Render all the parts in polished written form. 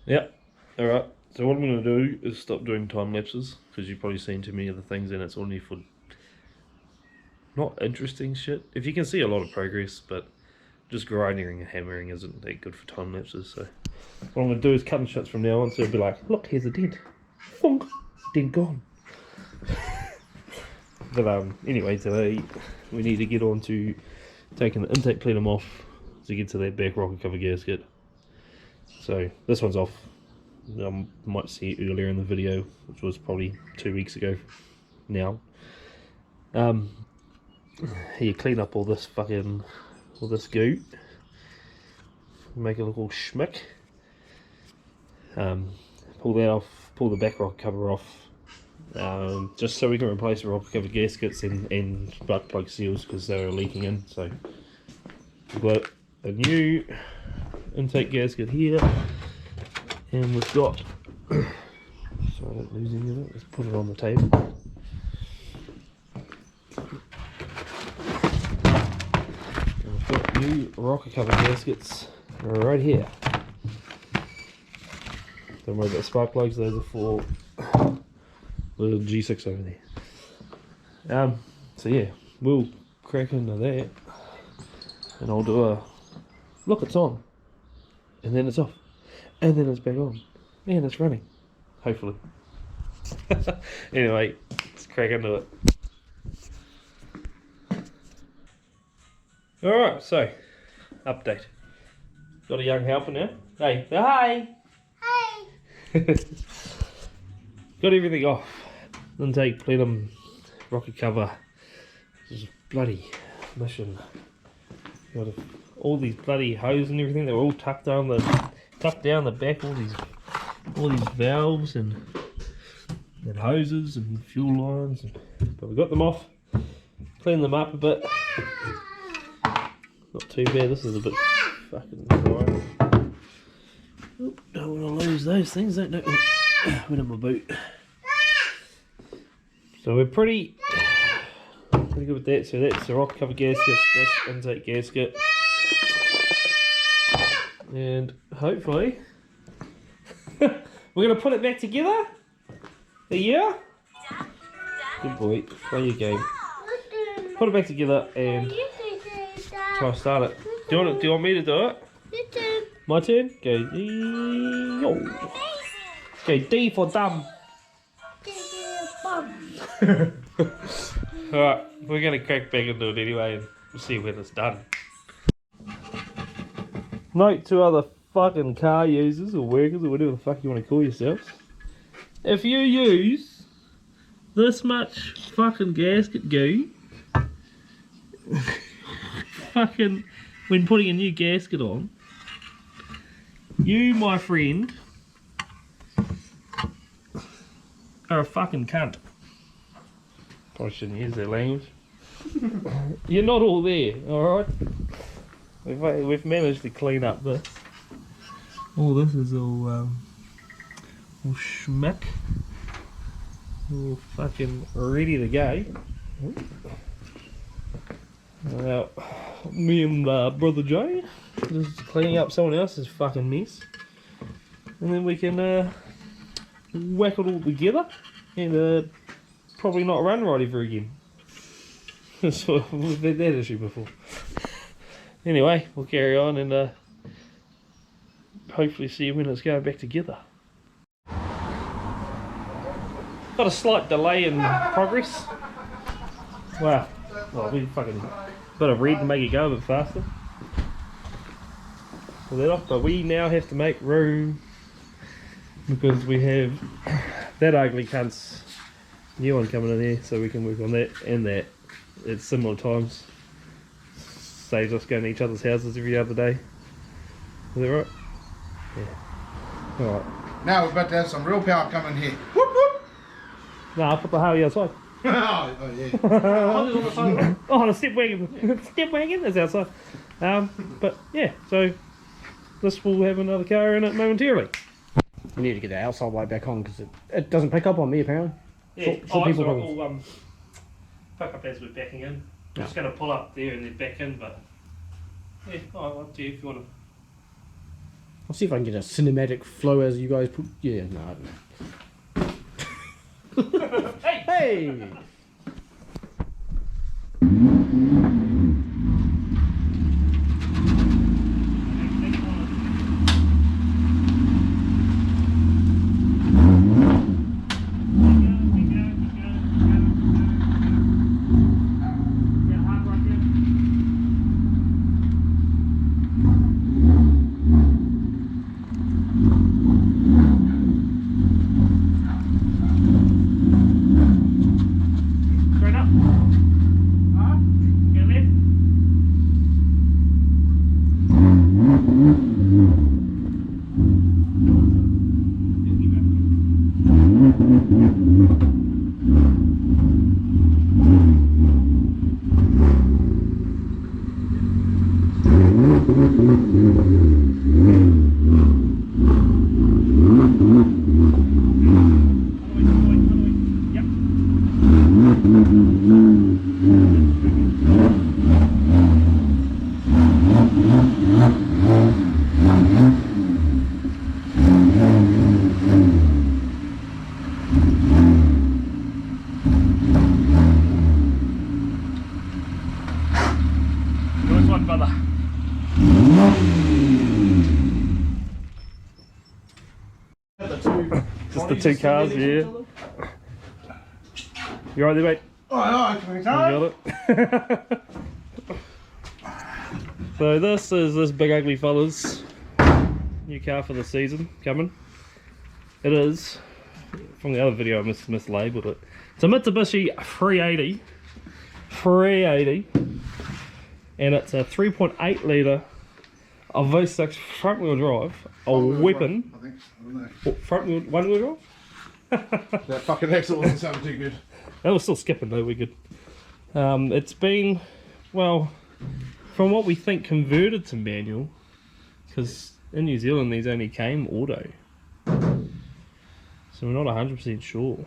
Yeah, alright. So what I'm going to do is stop doing time lapses, because you've probably seen too many of the things and it's only for not interesting shit. If you can see a lot of progress, but just grinding and hammering isn't that good for time lapses. So what I'm going to do is cut and shots from now on, so it'll be like, look, here's a dent. Funk, dent gone. But anyway, today we need to get on to taking the intake plenum off to get to that back rocker cover gasket. So this one's off. Might see it earlier in the video, which was probably 2 weeks ago now. You clean up all this goo, make it look all schmick. Pull that off, pull the back rocker cover off, just so we can replace the rocker cover gaskets and spark plug seals because they were leaking in. So we've got a new intake gasket here, and we've got sorry, I don't lose any of it. Let's put it on the table. And we've got new rocker cover gaskets right here. Don't worry about the spark plugs, those are for the G6 over there. So yeah, we'll crack into that and I'll do a look, it's on, and then it's off, and then it's back on, and it's running, hopefully. Anyway, let's crack into it. Alright, so update. Got a young helper now. Hey, say hi! Got everything off. Intake plenum, rocker cover. This is bloody mission. Got all these bloody hoses and everything. They're all tucked down the back. All these valves and hoses and fuel lines. But we got them off. Cleaned them up a bit. Not too bad. This is a bit fucking dry. Oh, don't want to lose those things. Don't know. Went in my boot. So we're pretty good with that. So that's the rocker cover gasket, this intake gasket, and hopefully we're gonna put it back together. Yeah. Good boy. Play your game. Put it back together and try to start it. Do you want me to do it? My turn? Go D. Go D for dumb. Alright, we're going to crack back into it anyway and we'll see when it's done. Note to other fucking car users or workers or whatever the fuck you want to call yourselves. If you use this much fucking gasket goo fucking when putting a new gasket on, you, my friend, are a fucking cunt. Probably shouldn't use that language. You're not all there, alright? We've managed to clean up this. All this is all schmuck. All fucking ready to go. Now, me and Brother Jay just cleaning up someone else's fucking mess. And then we can whack it all together and probably not run right ever again. So we've had that issue before. Anyway, we'll carry on and hopefully see when it's going back together. Got a slight delay in progress. Wow. Well, we fucking got a red to make it go a bit faster. Pull that off, but we now have to make room because we have that ugly cunt's new one coming in here, so we can work on that and that at similar times. Saves us going to each other's houses every other day. Is that right? Yeah. Alright. Now we're about to have some real power coming here. Whoop whoop! No, I'll put the Harley outside. Oh yeah. Oh, the step wagon. Step wagon is outside. But yeah, so this will have another car in it momentarily. We need to get the outside light back on because it doesn't pick up on me apparently. Yeah, for people I'll pick up as we're backing in. I'm just going to pull up there and then back in, but yeah, up to you if you want to. I'll see if I can get a cinematic flow as you guys put. Yeah, no, I don't know. Hey! Nice one, brother. Just the two cars, yeah. You alright there, mate? Oh, can we You go? got it? So this is this big ugly fella's new car for the season coming. It is, from the other video I mislabeled it. It's a Mitsubishi 380, and it's a 3.8 litre of V6 front wheel drive, a weapon. I think. I don't know. What, front wheel, one wheel drive? That fucking axle wasn't sounding too good. That was still skipping though, we're good. It's been, well, from what we think, converted to manual, because in New Zealand these only came auto. So we're not 100% sure.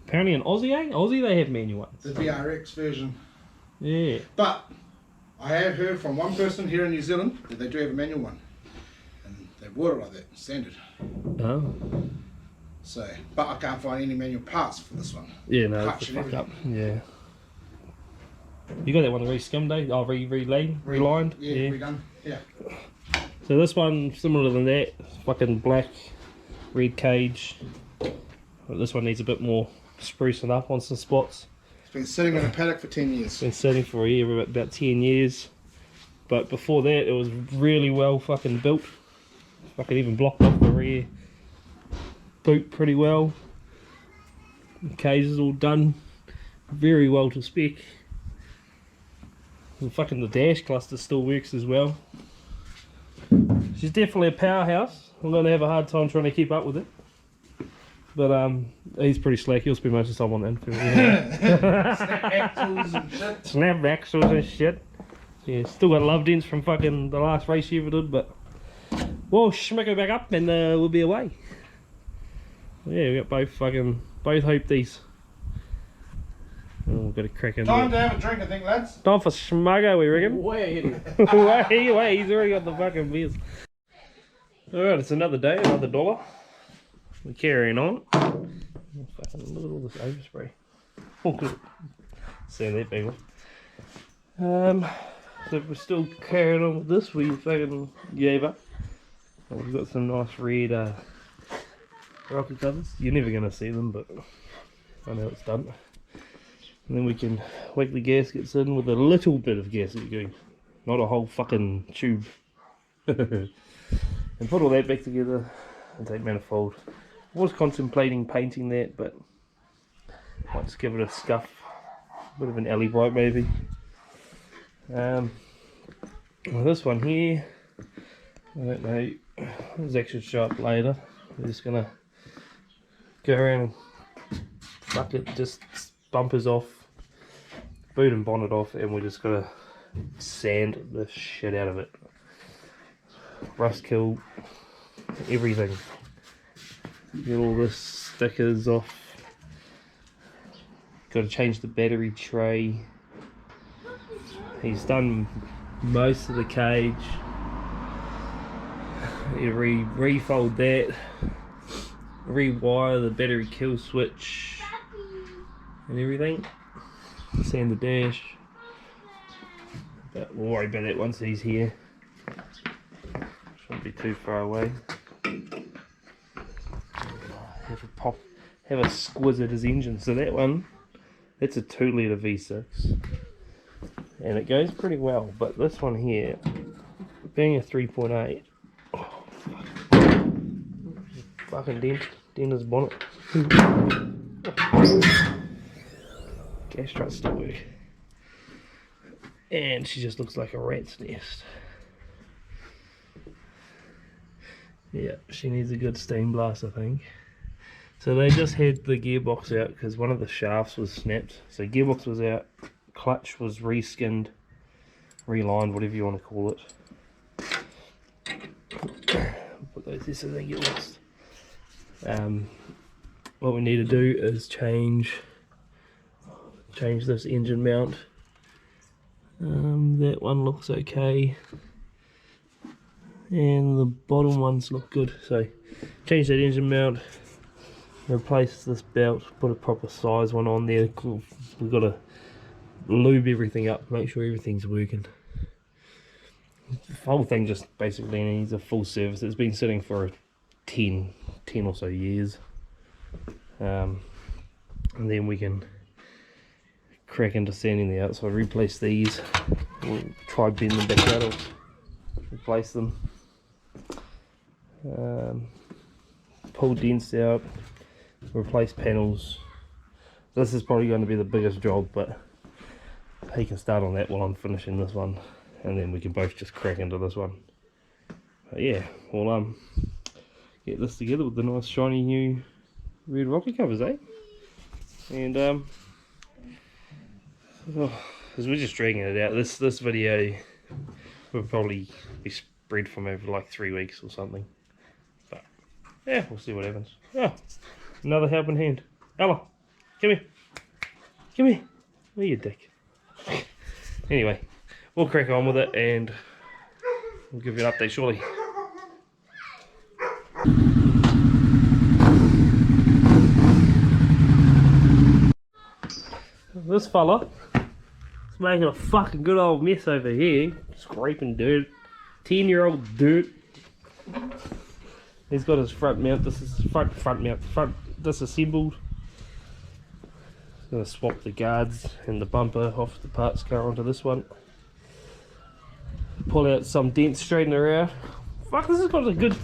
Apparently in Aussie, Aussie they have manual ones. The VRX version. Yeah. But I have heard from one person here in New Zealand that they do have a manual one. And they bought it like that, standard. Oh. So, but I can't find any manual parts for this one. Yeah, no, Clutch that's the and fuck up. Yeah. You got that one re-skimmed, eh? Oh, relined? Yeah, redone. Yeah. So this one, similar than that, fucking black, red cage. But this one needs a bit more sprucing up on some spots. It's been sitting in a paddock for 10 years. It's been sitting for a year, about 10 years. But before that, it was really well fucking built. Fucking even blocked off the rear boot pretty well. The cage is all done very well to spec. And fucking the dash cluster still works as well. She's definitely a powerhouse. I'm going to have a hard time trying to keep up with it. But he's pretty slack. He'll spend most of the time on the infield. Yeah. Snap axles and shit. Snap axles and shit. Yeah, still got love dents from fucking the last race you ever did, but we'll schmick it back up and we'll be away. Yeah, we got both hope these. Oh, we've got to crack in Time to there. have a drink, I think, lads. Time for smuggo, we reckon. Way ahead. Wait, he's already got the fucking beers. Alright, it's another day, another dollar. We're carrying on. Oh, fucking look at all this overspray. Oh, good. Seeing that big one. So we're still carrying on with this. We fucking gave up. Oh, we've got some nice red rocket covers. You're never going to see them, but I know it's done. And then we can whack the gaskets in with a little bit of gasket glue, not a whole fucking tube. And put all that back together and take manifold. I was contemplating painting that, but might just give it a scuff, a bit of an alley bright maybe. Well, this one here, I don't know, it's actually show up later. We're just gonna go around and fuck it, just bumpers off, boot and bonnet off, and we're just gonna sand the shit out of it. Rust kill everything. Get all the stickers off. Got to change the battery tray. He's done most of the cage. Need to refold that, rewire the battery kill switch and everything. Sand the dash. But we'll worry about that once he's here. Shouldn't be too far away. Have a squiz at his engine. So that one, it's a 2 litre V6 and it goes pretty well, but this one here being a 3.8, oh, fucking dent his bonnet. Gas struts still work, and she just looks like a rat's nest. Yeah, she needs a good steam blast, I think. So they just had the gearbox out because one of the shafts was snapped. So gearbox was out, clutch was reskinned, relined, whatever you want to call it. Put those there so they get lost. What we need to do is change this engine mount. That one looks okay, and the bottom ones look good. So change that engine mount. Replace this belt, put a proper size one on there. We've got to lube everything up, make sure everything's working. The whole thing just basically needs a full service. It's been sitting for 10 or so years. And then we can crack into sanding the outside, replace these. We'll try bend them back out or replace them. Pull dents out. Replace panels. This is probably going to be the biggest job, but he can start on that while I'm finishing this one, and then we can both just crack into this one. But yeah, we'll get this together with the nice shiny new red rocket covers, eh? And because we're just dragging it out. This video will probably be spread from over like 3 weeks or something. But yeah, we'll see what happens. Oh. Another helping hand. Ella, come here. Come here. Where you dick? Anyway, we'll crack on with it and we'll give you an update shortly. This fella is making a fucking good old mess over here. Scraping dirt. 10-year-old dirt. He's got his front mount. This is front mount. Disassembled. Gonna swap the guards and the bumper off the parts car onto this one. Pull out some dents, straighten her out. Fuck, this has got a good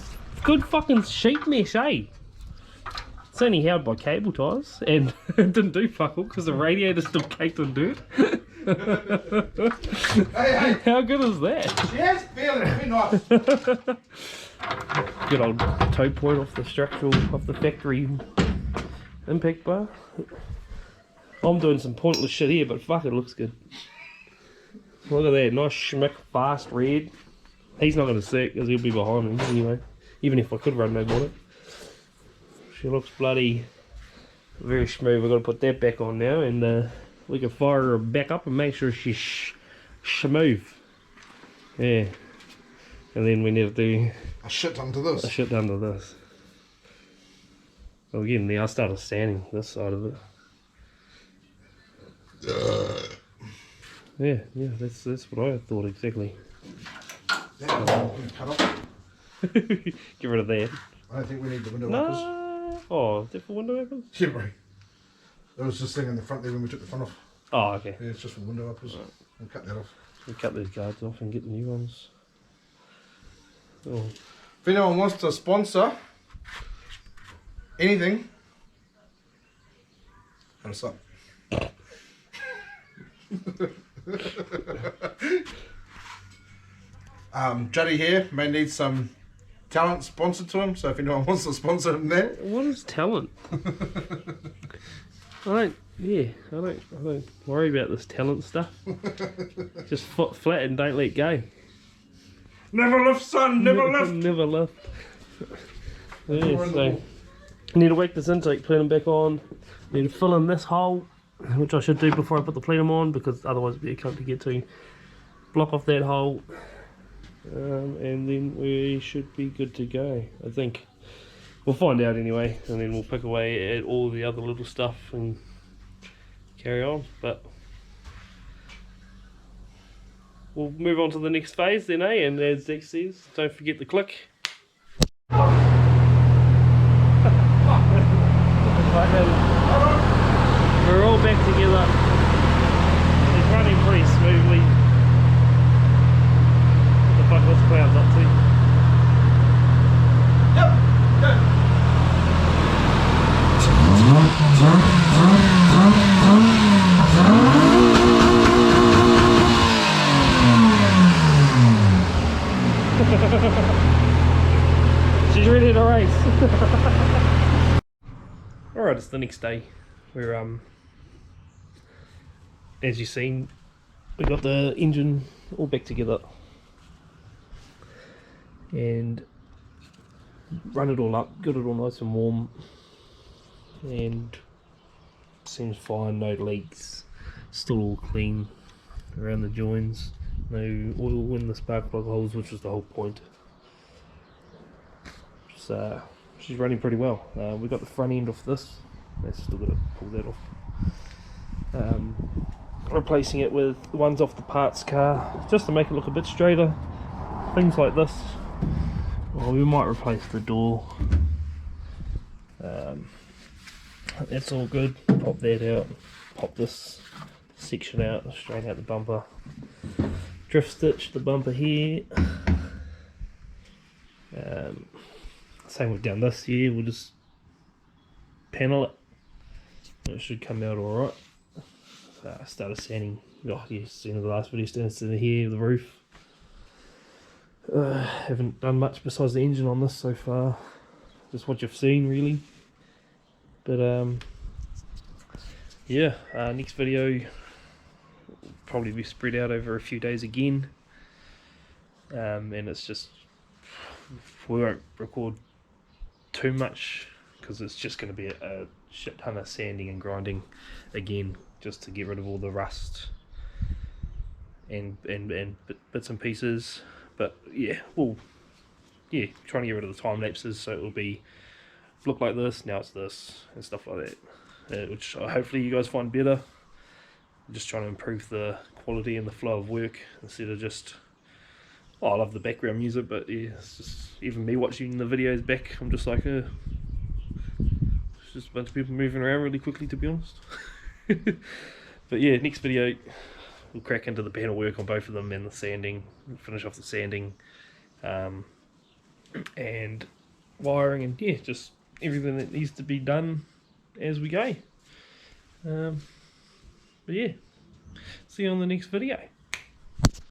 fucking sheet mesh, eh? It's only held by cable ties, and it didn't do fuck all because the radiator's still caked in dirt. Hey. How good is that? Yes, feeling pretty nice. Good old toe point off the factory impact bar. I'm doing some pointless shit here, but fuck, it looks good. Look at that, nice schmick, fast red. He's not going to see it because he'll be behind me anyway, even if I could run no bonnet. She looks bloody very smooth. We've got to put that back on now, and we can fire her back up and make sure she's smooth. Yeah. And then we need to do a shit under this. A shit under this. Well, again, I started sanding this side of it. Yeah, that's what I thought exactly. Cut off. Get rid of that. I don't think we need the window wipers. Oh, is that for window wipers? Yeah, right. There was this thing in the front there when we took the front off. Oh, okay. Yeah, it's just for window wipers. Right. We'll cut that off. We'll cut these guards off and get the new ones. Oh. If anyone wants to sponsor anything, hit us up. Juddy here may need some talent sponsored to him, so if anyone wants to sponsor him there. What is talent? I don't worry about this talent stuff. Just foot flat and don't let go. Never lift, son, never lift. Never lift. Yeah, so I need to whack this intake plenum back on. Need to fill in this hole, which I should do before I put the plenum on, because otherwise it'd be a cunt to get to. Block off that hole. and then we should be good to go, I think. We'll find out anyway, and then we'll pick away at all the other little stuff and carry on. But we'll move on to the next phase then, eh? And as Zach says, don't forget the click. We're all back together. It's running pretty smoothly. What the fuck was Cloud's up to? Yep, go. She's ready to race. Alright, it's the next day. We're as you've seen, we got the engine all back together and run it all up, got it all nice and warm, and seems fine, no leaks, still all clean around the joins, no oil in the spark plug holes, which was the whole point. So she's running pretty well. We got the front end off this, that's still got to pull that off. Replacing it with the ones off the parts car just to make it look a bit straighter, things like this. Well, we might replace the door. That's all good. Pop that out, pop this section out, straighten out the bumper, drift stitch the bumper here. Same with down this here, we'll just panel it. It should come out alright. Started sanding, oh yes, seen in the last video, started here, the roof. Haven't done much besides the engine on this so far, just what you've seen really. But yeah, next video will probably be spread out over a few days again, and it's just, we won't record too much because it's just going to be a shit ton of sanding and grinding again, just to get rid of all the rust and bits and pieces. But yeah, well, yeah, trying to get rid of the time lapses so it will be look like this, now it's this, and stuff like that, which hopefully you guys find better. I'm just trying to improve the quality and the flow of work instead of just, oh, I love the background music, but yeah, it's just, even me watching the videos back, I'm just like, it's just a bunch of people moving around really quickly, to be honest. But yeah, next video we'll crack into the panel work on both of them and the sanding, finish off the sanding, and wiring, and yeah, just everything that needs to be done as we go. But yeah, see you on the next video.